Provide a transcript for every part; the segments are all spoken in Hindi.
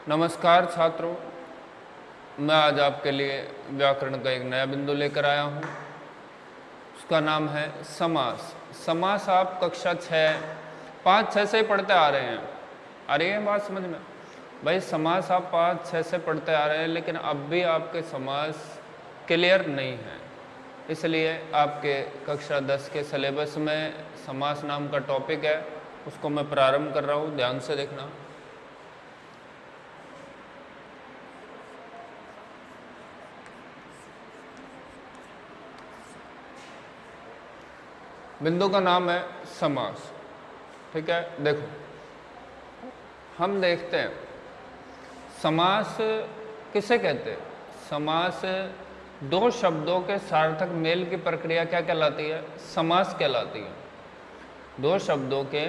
नमस्कार छात्रों, मैं आज आपके लिए व्याकरण का एक नया बिंदु लेकर आया हूँ। उसका नाम है समास। समास आप कक्षा 5-6 से ही पढ़ते आ रहे हैं। आ रही है बात समझ में? भाई समास आप 5-6 से पढ़ते आ रहे हैं, लेकिन अब भी आपके समास क्लियर नहीं है। इसलिए आपके कक्षा 10 के सिलेबस में समास नाम का टॉपिक है, उसको मैं प्रारंभ कर रहा हूँ। ध्यान से देखना। बिंदु का नाम है समास। ठीक है, देखो हम देखते हैं समास किसे कहते हैं। समास दो शब्दों के सार्थक मेल की प्रक्रिया क्या कहलाती है? समास कहलाती है। दो शब्दों के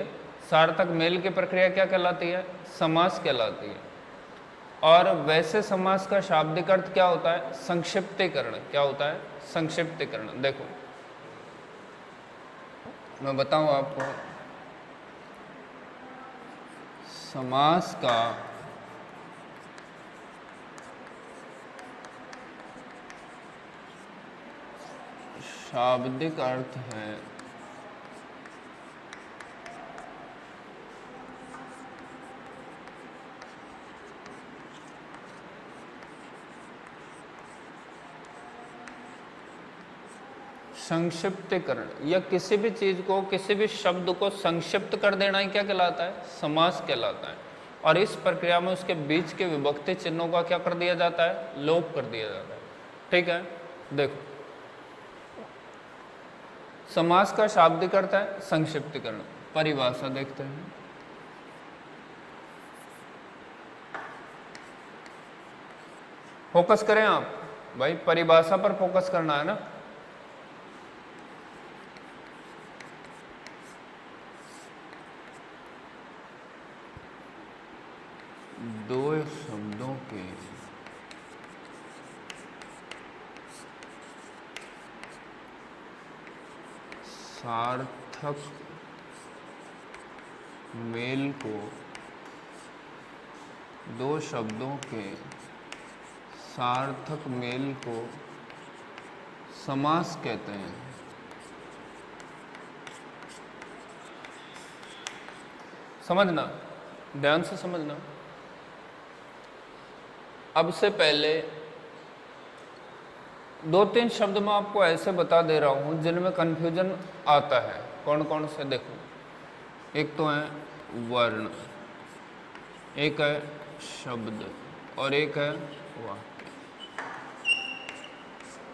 सार्थक मेल की प्रक्रिया क्या कहलाती है? समास कहलाती है। और वैसे समास का शाब्दिक अर्थ क्या होता है? संक्षिप्तीकरण। क्या होता है? संक्षिप्तीकरण। देखो मैं बताऊं आपको, समास का शाब्दिक अर्थ है संक्षिप्तीकरण, या किसी भी चीज को, किसी भी शब्द को संक्षिप्त कर देना ही क्या कहलाता है? समास कहलाता है। और इस प्रक्रिया में उसके बीच के विभक्ति चिन्हों का क्या कर दिया जाता है? लोप कर दिया जाता है। ठीक है, देखो समास का शाब्दिक अर्थ है संक्षिप्तीकरण। परिभाषा देखते हैं। फोकस करें आप भाई, परिभाषा पर फोकस करना है ना। दो शब्दों के सार्थक मेल को, दो शब्दों के सार्थक मेल को समास कहते हैं। समझना, ध्यान से समझना। अब से पहले 2-3 शब्द मैं आपको ऐसे बता दे रहा हूं जिनमें कंफ्यूजन आता है। कौन कौन से? देखो, एक तो है वर्ण, एक है शब्द और एक है वाक्य।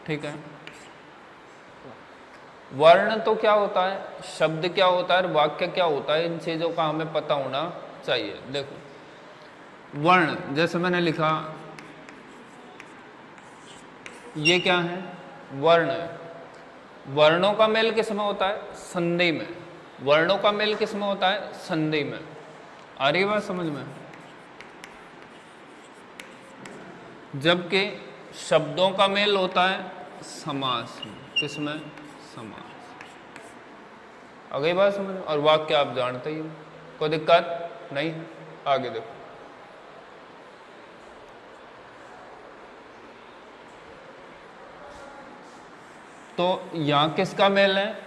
ठीक है, वर्ण तो क्या होता है, शब्द क्या होता है और वाक्य क्या होता है, इन चीजों का हमें पता होना चाहिए। देखो वर्ण, जैसे मैंने लिखा, ये क्या है? वर्ण है। वर्णों का मेल किस में होता है? संधि में। वर्णों का मेल किस में होता है? संधि में। आ रही बात समझ में? जबकि शब्दों का मेल होता है समास में। किस में? समास। आ गई बात समझ में? और वाक्य आप जानते ही हो, कोई दिक्कत नहीं है। आगे देखो, तो यहां किसका मेल है?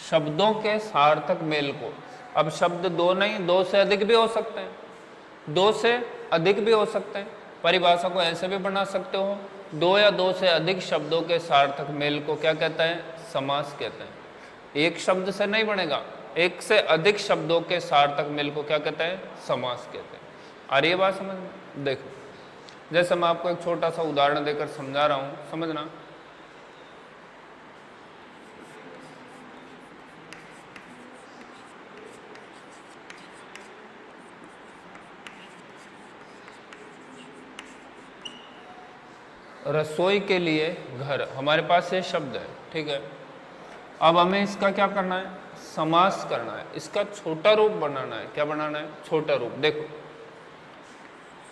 शब्दों के सार्थक मेल को। अब शब्द दो नहीं, दो से अधिक भी हो सकते हैं, दो से अधिक भी हो सकते हैं। परिभाषा को ऐसे भी बना सकते हो, दो या दो से अधिक शब्दों के सार्थक मेल को क्या कहते हैं? समास कहते हैं। एक शब्द से नहीं बनेगा, एक से अधिक शब्दों के सार्थक मेल को क्या कहते हैं? समास कहते हैं। आ रही है बात समझ में? देखो, जैसे मैं आपको एक छोटा सा उदाहरण देकर समझा रहा हूं, समझना। रसोई के लिए घर, हमारे पास ये शब्द है। ठीक है, अब हमें इसका क्या करना है? समास करना है। इसका छोटा रूप बनाना है। क्या बनाना है? छोटा रूप। देखो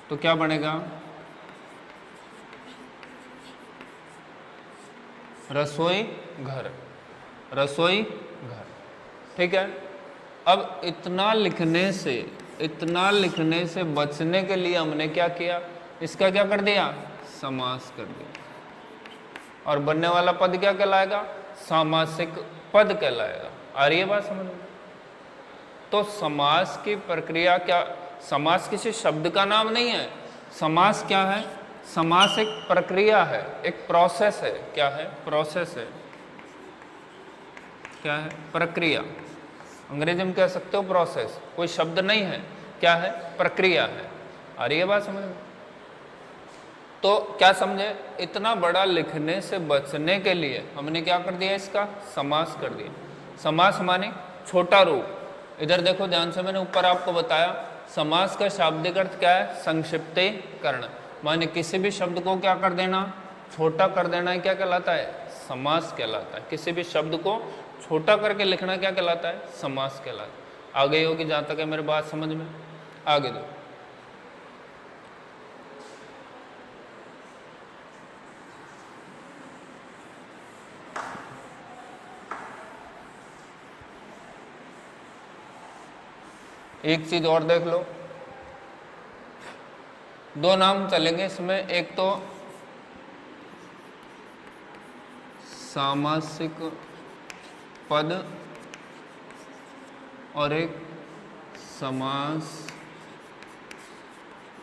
तो क्या बनेगा? रसोई घर, रसोई घर। ठीक है, अब इतना लिखने से इतना लिखने से बचने के लिए हमने क्या किया, इसका क्या कर दिया, समास कर दिया। और बनने वाला पद क्या कहलाएगा, सामासिक पद कहलाएगा। आ रही है बात समझ में? तो समास की प्रक्रिया क्या, समास किसी शब्द का नाम नहीं है। समास क्या है, समास एक प्रक्रिया है, एक प्रोसेस है। क्या है, प्रोसेस है। क्या है, प्रक्रिया। अंग्रेजी में कह सकते हो प्रोसेस, कोई शब्द नहीं है। क्या है, प्रक्रिया है। आ रही है बात समझ में? तो क्या समझे, इतना बड़ा लिखने से बचने के लिए हमने क्या कर दिया, इसका समास कर दिया। समास माने छोटा रूप। इधर देखो ध्यान से, मैंने ऊपर आपको बताया समास का शाब्दिक अर्थ क्या है, संक्षिप्तीकरण। माने किसी भी शब्द को क्या कर देना, छोटा कर देना, क्या कहलाता है, समास कहलाता है। किसी भी शब्द को छोटा करके लिखना क्या कहलाता है, समास कहलाता है। आ गई होगी जहाँ तक है मेरी बात समझ में? आगे दो। एक चीज और देख लो, दो नाम चलेंगे इसमें, एक तो सामासिक पद और एक समास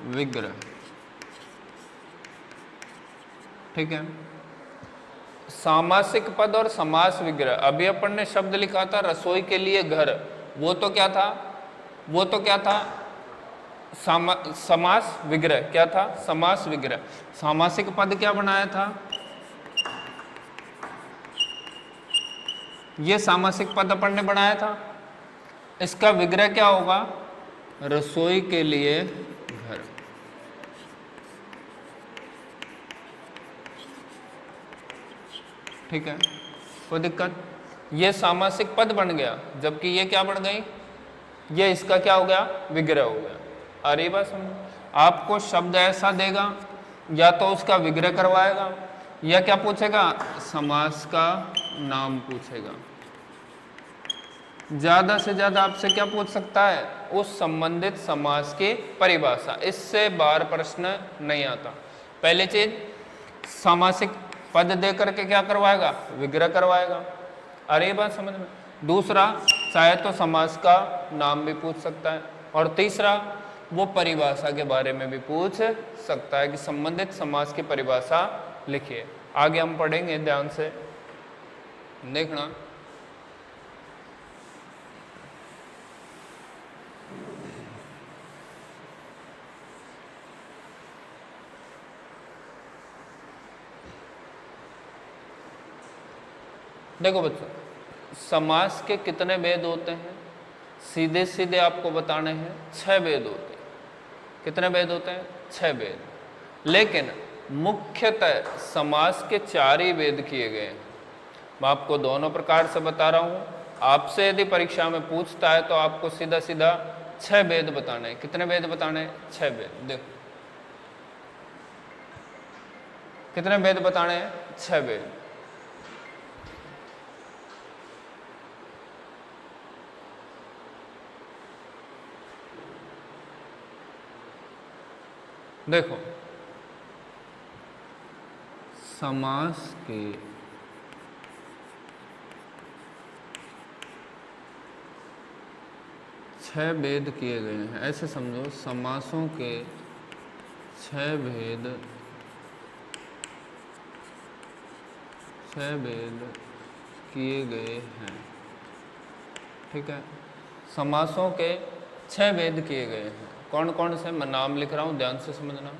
विग्रह। ठीक है, सामासिक पद और समास विग्रह। अभी अपन ने शब्द लिखा था रसोई के लिए घर, वो तो क्या था, वो तो क्या था, समास विग्रह। क्या था, समास विग्रह। सामासिक पद क्या बनाया था, ये सामासिक पद अपन ने बनाया था। इसका विग्रह क्या होगा, रसोई के लिए घर। ठीक है, कोई दिक्कत? ये सामासिक पद बन गया, जबकि ये क्या बन गई, ये इसका क्या हो गया, विग्रह हो गया। आ रही बात समझ? आपको शब्द ऐसा देगा, या तो उसका विग्रह करवाएगा, या क्या पूछेगा, समास का नाम पूछेगा। ज्यादा से ज्यादा आपसे क्या पूछ सकता है, उस संबंधित समास की परिभाषा। इससे बाहर प्रश्न नहीं आता। पहली चीज, सामासिक पद दे करके क्या करवाएगा, विग्रह करवाएगा। अरे बात समझ में? दूसरा, चाहे तो समास का नाम भी पूछ सकता है। और तीसरा, वो परिभाषा के बारे में भी पूछ सकता है कि संबंधित समास की परिभाषा लिखिए। आगे हम पढ़ेंगे, ध्यान से देखना। देखो बच्चों, समास के कितने भेद होते हैं, सीधे सीधे आपको बताने हैं, 6 भेद होते हैं। कितने भेद होते हैं, 6 भेद। लेकिन मुख्यतः समास के 4 ही भेद किए गए हैं। मैं आपको दोनों प्रकार से बता रहा हूं। आपसे यदि परीक्षा में पूछता है तो आपको सीधा सीधा 6 भेद बताने हैं। कितने भेद बताने हैं, 6 भेद। देखो कितने भेद बताने हैं, 6 भेद। देखो, समास के 6 भेद किए गए हैं। ऐसे समझो, समासों के 6 भेद किए गए हैं। ठीक है, समासों के 6 भेद किए गए हैं। कौन कौन से, मैं नाम लिख रहा हूं, ध्यान से समझना।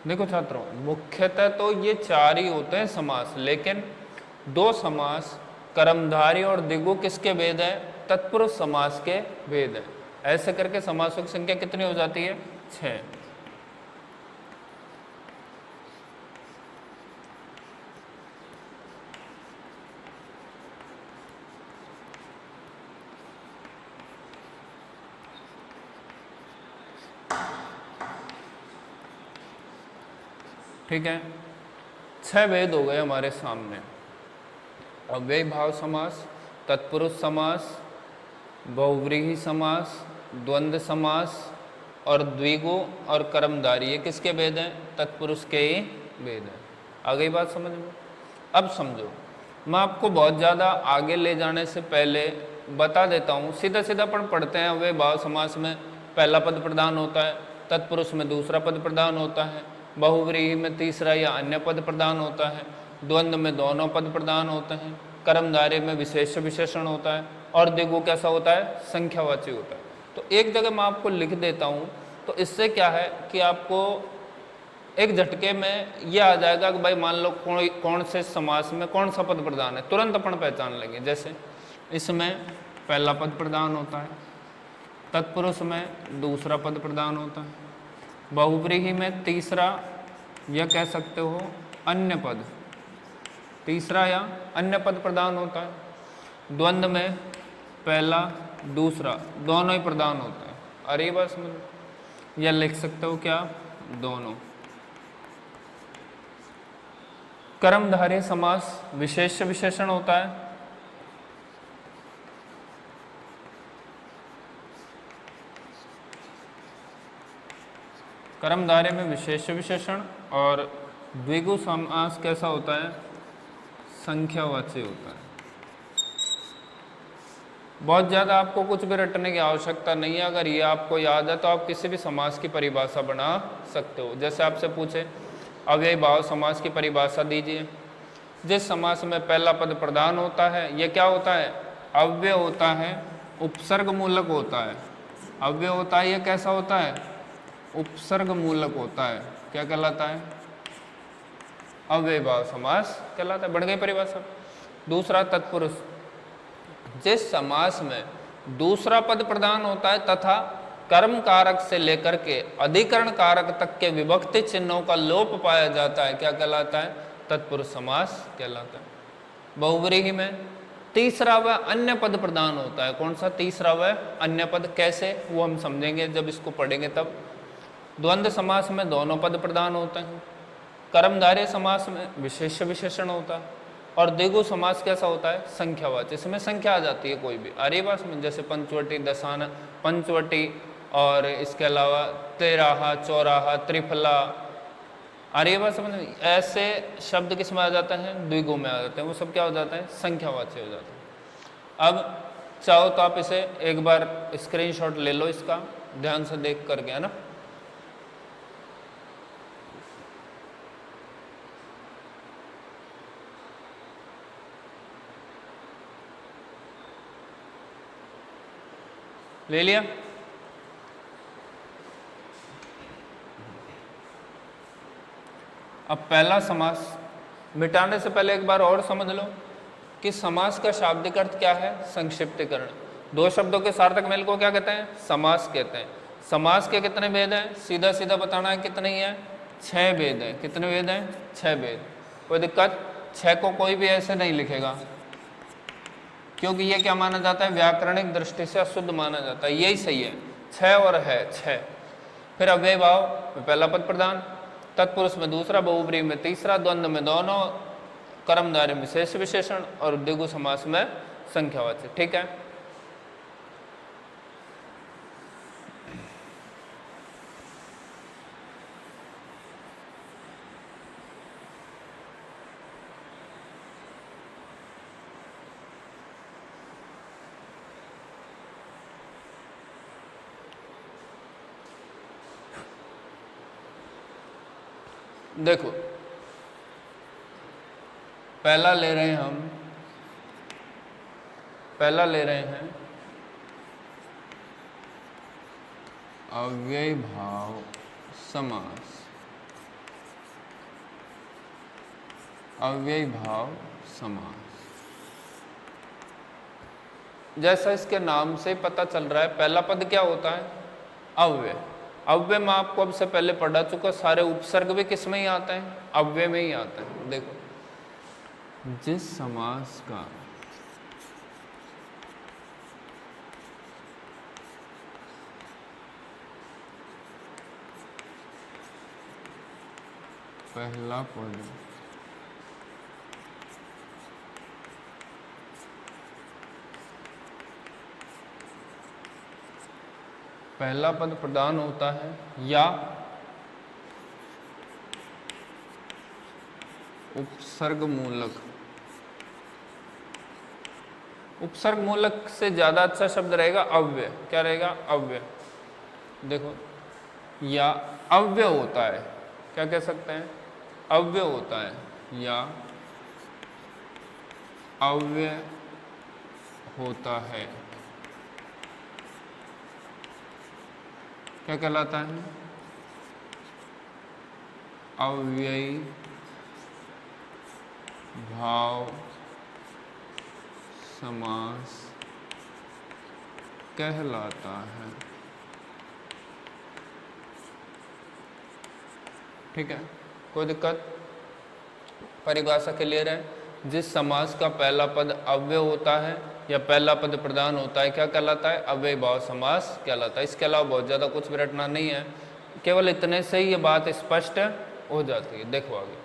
देखो छात्रों, मुख्यतः तो ये 4 ही होते हैं समास, लेकिन 2 समास कर्मधारय और द्विगु किसके भेद है? तत्पुरुष समास के भेद है। ऐसे करके समासों की संख्या कितनी हो जाती है? 6। ठीक है, 6 भेद हो गए हमारे सामने। अव्ययी भाव समास, तत्पुरुष समास, बहुव्रीहि समास, द्वंद्व समास और द्विगु और कर्मधारय, ये किसके भेद हैं? तत्पुरुष के ही भेद हैं। आ गई बात समझ में? अब समझो, मैं आपको बहुत ज़्यादा आगे ले जाने से पहले बता देता हूँ। सीधा सीधा अपन पढ़ते हैं। अव्ययी भाव समास में पहला पद प्रधान होता है, तत्पुरुष में दूसरा पद प्रधान होता है, बहुव्रीहि में तीसरा या अन्य पद प्रधान होता है, द्वंद्व में दोनों पद प्रधान होते हैं, कर्मधारय में विशेष विशेषण होता है और द्विगु कैसा होता है? संख्यावाची होता है। तो एक जगह मैं आपको लिख देता हूँ, तो इससे क्या है कि आपको एक झटके में ये आ जाएगा कि भाई मान लो कौन से समास में कौन सा पद प्रधान है, तुरंत अपन पहचान लेंगे। जैसे इसमें पहला पद प्रधान होता है, तत्पुरुष में दूसरा पद प्रधान होता है, बहुव्रीहि में तीसरा या कह सकते हो अन्य पद, तीसरा या अन्य पद प्रधान होता है, द्वंद्व में पहला दूसरा दोनों ही प्रधान होता है। अरे बात समझ, या लिख सकते हो क्या? दोनों। कर्मधारय समास विशेष विशेषण होता है, कर्मधारय में विशेष विशेषण, और द्विगु समास कैसा होता है? संख्यावाची होता है। बहुत ज़्यादा आपको कुछ भी रटने की आवश्यकता नहीं है। अगर ये आपको याद है तो आप किसी भी समास की परिभाषा बना सकते हो। जैसे आपसे पूछे अव्ययी भाव समास की परिभाषा दीजिए। जिस समास में पहला पद प्रधान होता है, ये क्या होता है? अव्यय होता है, उपसर्ग मूलक होता है। अव्यय होता है, ये कैसा होता है? उपसर्ग मूलक होता है। क्या कहलाता है? अव्ययी भाव समास कहलाता है। बढ़ गई परिभाषा। दूसरा तत्पुरुष, जिस समास में दूसरा पद प्रधान होता है तथा कर्म कारक से लेकर के अधिकरण कारक तक के विभक्ति चिन्हों का लोप पाया जाता है, क्या कहलाता है? तत्पुरुष समास कहलाता है। बहुव्रीहि में तीसरा व अन्य पद प्रधान होता है। कौन सा तीसरा व अन्य पद? कैसे, वो हम समझेंगे जब इसको पढ़ेंगे तब। द्वंद्व समास में दोनों पद प्रधान होते हैं। कर्मधारय समास में विशेष विशेषण होता है। और द्विगु समास कैसा होता है? संख्यावाची। इसमें संख्या आ जाती है कोई भी। आर्यवास में जैसे पंचवटी, दशाना, पंचवटी, और इसके अलावा तेराहा, चौराहा, त्रिफला। आर्यवास में ऐसे शब्द किस में आ जाते हैं? द्विगु में आ जाते हैं। वो सब क्या हो जाता है? संख्यावाची हो जाता है। अब चाहो तो आप इसे एक बार स्क्रीनशॉट ले लो इसका, ध्यान से देख करके, है ना। ले लिया? अब पहला समास मिटाने से पहले एक बार और समझ लो कि समास का शाब्दिक अर्थ क्या है? संक्षिप्तीकरण। दो शब्दों के सार्थक मेल को क्या कहते हैं? समास कहते हैं। समास के कितने भेद हैं? सीधा सीधा बताना है कितने ही है? 6 भेद हैं। कितने भेद हैं? 6 भेद। कोई दिक्कत? 6 को कोई भी ऐसे नहीं लिखेगा, क्योंकि ये क्या माना जाता है? व्याकरणिक दृष्टि से अशुद्ध माना जाता है। यही सही है, 6 और है 6। फिर अव्ययी भाव में पहला पद प्रधान, तत्पुरुष में दूसरा, बहुव्रीहि में तीसरा, द्वंद्व में दोनों, कर्मधारय में विशेष विशेषण और द्विगु समास में संख्यावाची। ठीक है। देखो, पहला ले रहे हैं हम, पहला ले रहे हैं अव्ययी भाव समास। अव्ययी भाव समास। जैसा इसके नाम से पता चल रहा है, पहला पद क्या होता है? अव्यय। अव्यय में आपको अब से पहले पढ़ा चुका, सारे उपसर्ग भी किस में ही आते हैं? अव्यय में ही आता है। देखो, जिस समास का पहला पद प्रधान होता है या उपसर्ग मूलक। उपसर्ग मूलक से ज्यादा अच्छा शब्द रहेगा अव्यय। क्या रहेगा? अव्यय। देखो, या अव्यय होता है, क्या कह सकते हैं? अव्यय होता है या अव्यय होता है, क्या कहलाता है? अव्ययी भाव समास कहलाता है। ठीक है, कोई दिक्कत? परिभाषा क्लियर है? जिस समास का पहला पद अव्यय होता है या पहला पद प्रधान होता है, क्या कहलाता है? अव्ययी भाव समास कहलाता है। इसके अलावा बहुत ज़्यादा कुछ भी रटना नहीं है, केवल इतने से ही ये बात स्पष्ट हो जाती है। देखो आगे,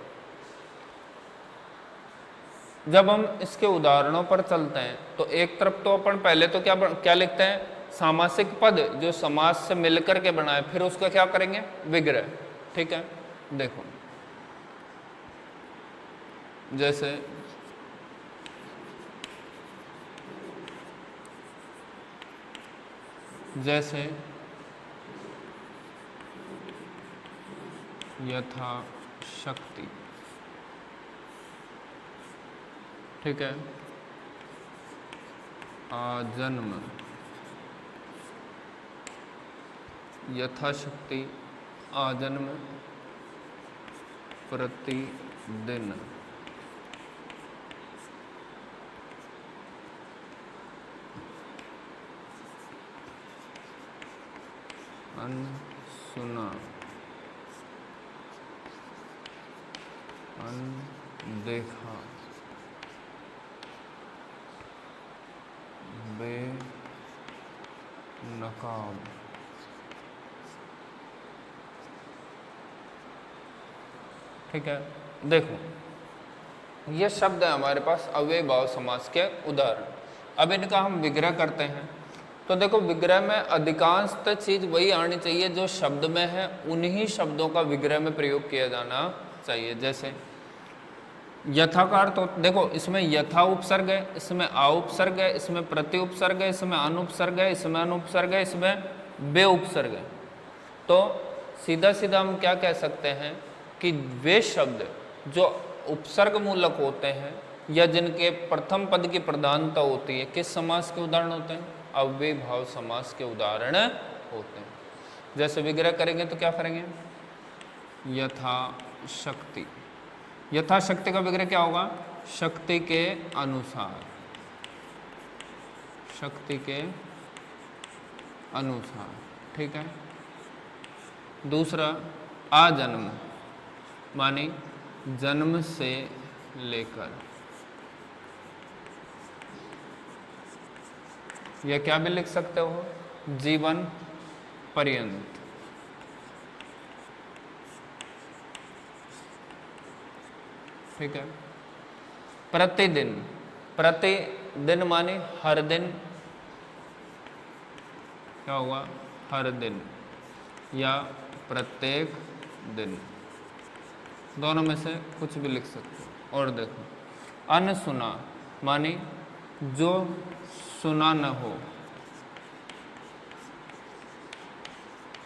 जब हम इसके उदाहरणों पर चलते हैं तो एक तरफ तो अपन पहले तो क्या लिखते हैं? सामासिक पद जो समास से मिलकर के बनाए, फिर उसका क्या करेंगे? विग्रह। ठीक है, देखो जैसे यथाशक्ति। ठीक है, आजन्म, यथाशक्ति आजन्म प्रतिदिन। अनसुना, अनदेखा, बेनकाब। ठीक है, देखो ये शब्द है हमारे पास अव्ययी भाव समास के उदाहरण। अब इनका हम विग्रह करते हैं। तो देखो, विग्रह में अधिकांशतः चीज वही आनी चाहिए जो शब्द में है, उन्हीं शब्दों का विग्रह में प्रयोग किया जाना चाहिए। जैसे यथाकार, तो देखो इसमें यथा उपसर्ग है, इसमें आ उपसर्ग है, इसमें प्रति उपसर्ग है, इसमें अनुपसर्ग है, इसमें अनुपसर्ग है, इसमें बे उपसर्ग है। तो सीधा सीधा हम क्या कह सकते हैं कि वे शब्द जो उपसर्ग मूलक होते हैं या जिनके प्रथम पद की प्रधानता होती है, किस समास के उदाहरण होते हैं? अव्ययी भाव समास के उदाहरण होते हैं। जैसे विग्रह करेंगे तो क्या करेंगे? यथाशक्ति। यथाशक्ति का विग्रह क्या होगा? शक्ति के अनुसार। शक्ति के अनुसार। ठीक है, दूसरा आजन्म, मानी जन्म से लेकर। यह क्या भी लिख सकते हो? जीवन पर्यंत। ठीक है, प्रतिदिन। प्रतिदिन माने हर दिन, क्या हुआ? हर दिन या प्रत्येक दिन, दोनों में से कुछ भी लिख सकते हो। और देखो, अनसुना माने जो सुना न हो,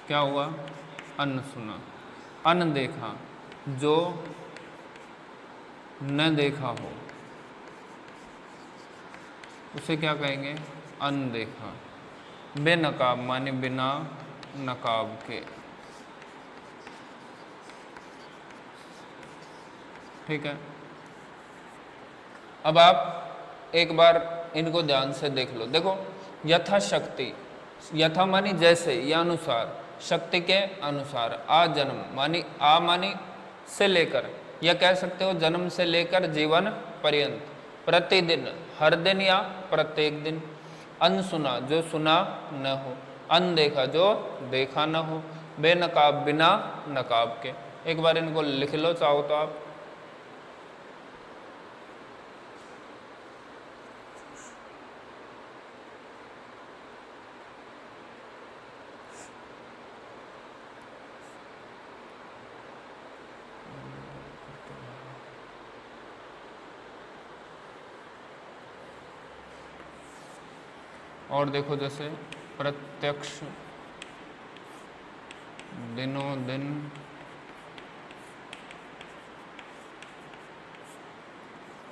क्या हुआ? अनसुना। अनदेखा, जो न देखा हो, उसे क्या कहेंगे? अनदेखा। बेनकाब माने बिना नकाब के। ठीक है, अब आप एक बार इनको ध्यान से देख लो। देखो, यथाशक्ति, यथा मानी जैसे या अनुसार, शक्ति के अनुसार, आ जन्म मानी आ मानी से लेकर, या कह सकते हो जन्म से लेकर जीवन पर्यंत, प्रतिदिन हर दिन या प्रत्येक दिन, अनसुना जो सुना न हो, अनदेखा जो देखा न हो, बेनकाब बिना नकाब के। एक बार इनको लिख लो चाहो तो आप। और देखो, जैसे प्रत्यक्ष, दिनों दिन,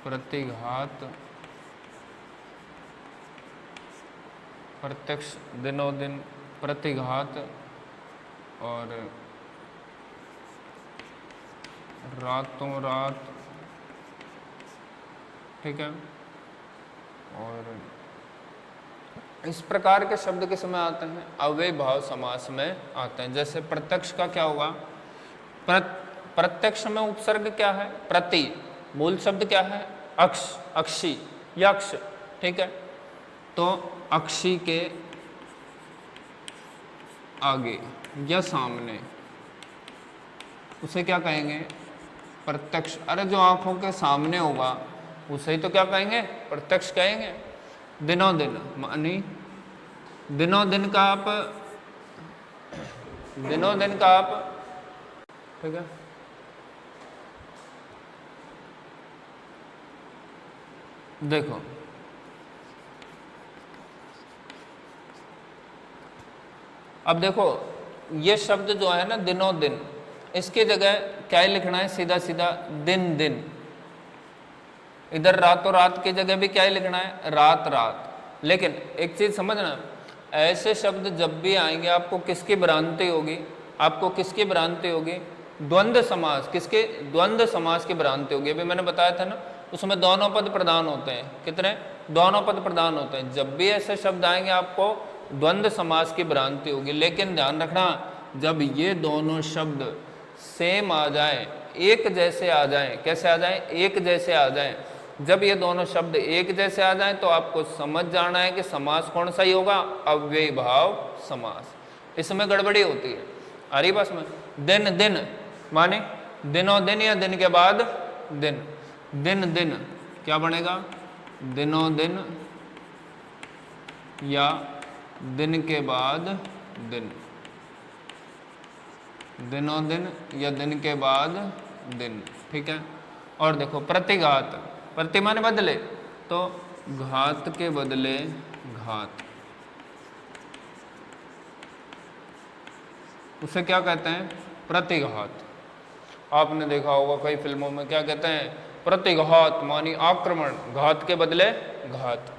प्रतिघात, प्रत्यक्ष, दिनों दिन, प्रतिघात, और रातों रात, ठीक है। और इस प्रकार के शब्द किस में आते हैं? अव्यय भाव समास में आते हैं। जैसे प्रत्यक्ष का क्या होगा? प्रत्यक्ष में उपसर्ग क्या है? प्रति। मूल शब्द क्या है? अक्ष, अक्षी, यक्ष, ठीक है। तो अक्षी के आगे या सामने उसे क्या कहेंगे? प्रत्यक्ष। अरे जो आंखों के सामने होगा उसे ही तो क्या कहेंगे? प्रत्यक्ष कहेंगे। दिनों दिन मानी दिनों दिन का आप, दिनों दिन का आप, ठीक है। देखो, अब देखो ये शब्द जो है ना दिनों दिन, इसकी जगह क्या लिखना है? सीधा सीधा दिन दिन। इधर रातों रात की जगह भी क्या लिखना है? रात रात। लेकिन एक चीज समझना, ऐसे शब्द जब भी आएंगे आपको किसकी भ्रांति होगी? आपको किसकी भ्रांति होगी? द्वंद्व समास। किसके? द्वंद्व समास की भ्रांति होगी। अभी मैंने बताया था ना, उसमें दोनों पद प्रधान होते हैं। कितने? दोनों पद प्रधान होते हैं। जब भी ऐसे शब्द आएंगे आपको द्वंद्व समास की भ्रांति होगी। लेकिन ध्यान रखना, जब ये दोनों शब्द सेम आ जाए, एक जैसे आ जाए, कैसे आ जाए? एक जैसे आ जाए। जब ये दोनों शब्द एक जैसे आ जाएं तो आपको समझ जाना है कि समास कौन सा ही होगा? अव्ययी भाव समास। इसमें गड़बड़ी होती है। आ रही बस में? दिन दिन माने दिनों दिन या दिन के बाद दिन। दिन दिन क्या बनेगा? दिनों दिन या दिन के बाद दिन। दिनों दिन या दिन के बाद दिन, ठीक है। और देखो प्रतिघात, प्रति माने बदले, तो घात के बदले घात, उसे क्या कहते हैं? प्रतिघात। आपने देखा होगा कई फिल्मों में क्या कहते हैं? प्रतिघात मानी आक्रमण, घात के बदले घात।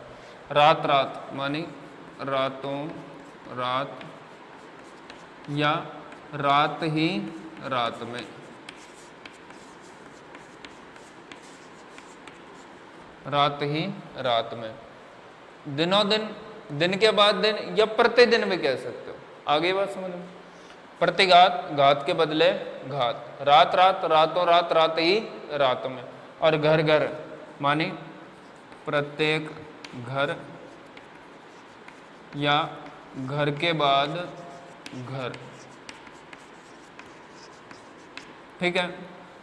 रात रात मानी रातों रात या रात ही रात में। रात ही रात में। दिनों दिन, दिन के बाद दिन, या प्रतिदिन भी कह सकते हो। आगे बात समझ में? प्रतिघात, घात के बदले घात। रात रात, रातों रात, रात ही रात में। और घर घर मानी प्रत्येक घर या घर के बाद घर, ठीक है।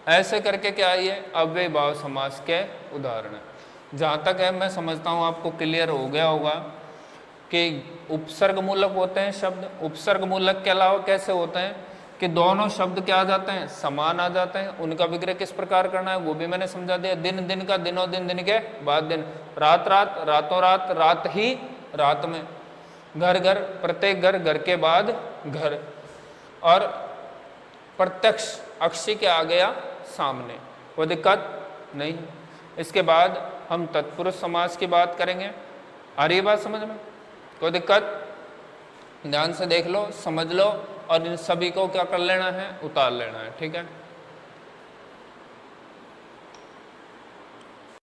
ऐसे करके क्या है? ये अव्ययी भाव समास के उदाहरण है। जहां तक है मैं समझता हूं आपको क्लियर हो गया होगा कि उपसर्ग मूलक होते हैं शब्द। उपसर्ग मूलक के अलावा कैसे होते हैं कि दोनों शब्द क्या आ जाते हैं? समान आ जाते हैं। उनका विग्रह किस प्रकार करना है वो भी मैंने समझा दिया। दिन दिन का दिनों दिन, दिन के बाद दिन। रात रात, रातों रात, रात ही रात में। घर घर, प्रत्येक घर, घर के बाद घर। और प्रत्यक्ष, अक्षी के आ गया सामने, कोई दिक्कत नहीं। इसके बाद हम तत्पुरुष समास की बात करेंगे। आ रही बात समझ में? कोई दिक्कत? ध्यान से देख लो, समझ लो, और इन सभी को क्या कर लेना है? उतार लेना है, ठीक है।